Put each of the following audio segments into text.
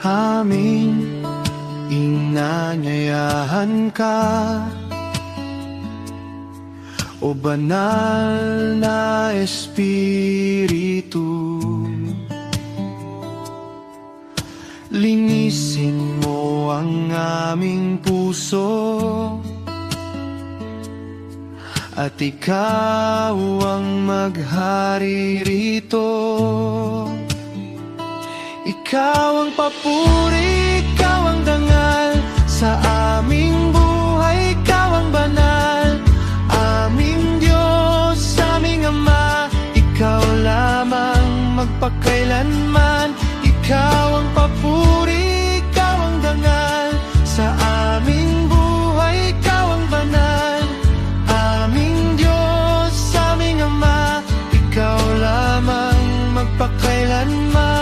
aming inanyayahan ka, o banal na Espiritu. Linisin mo ang aming puso, at ikaw ang maghari rito. Ikaw ang papuri, ikaw ang dangal sa aming buhay, ikaw ang banal, aming Diyos, aming Ama. Ikaw lamang magpakailanman. Ikaw ang papuri, ikaw ang dangal sa aming buhay, ikaw ang banal, aming Diyos, aming Ama. Ikaw lamang magpakailanman.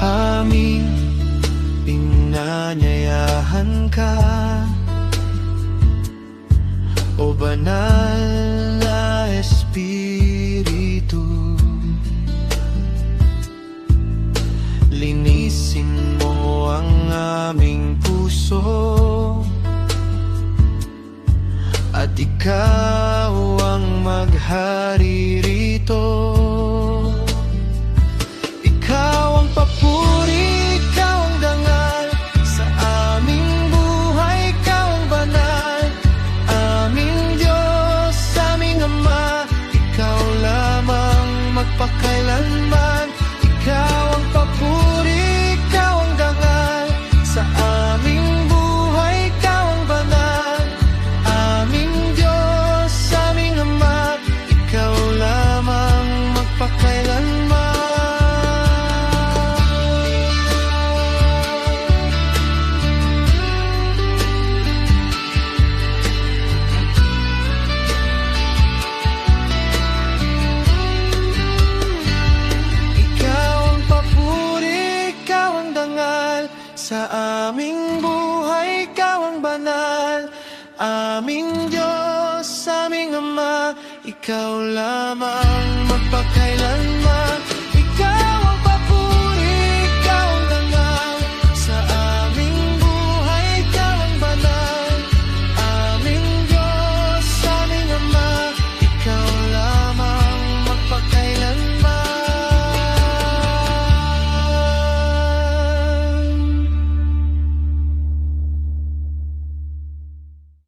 Aming inanyayahan ka, o banal na Espiritu. Linisin mo ang aming puso, at ikaw ang maghari rito. Ikaw ang papuri, ikaw ang dangal sa aming buhay, ikaw ang banal, aming Diyos, aming Ama. Ikaw lamang magpakailanman. Ikaw ang papuri, ikaw ang dangal sa aming buhay, ikaw ang banal, aming Diyos, aming Ama. Ikaw lamang magpakailanman. Sa aming buhay, ikaw ang banal, aming Diyos, aming Ama. Ikaw lamang magpakailanman.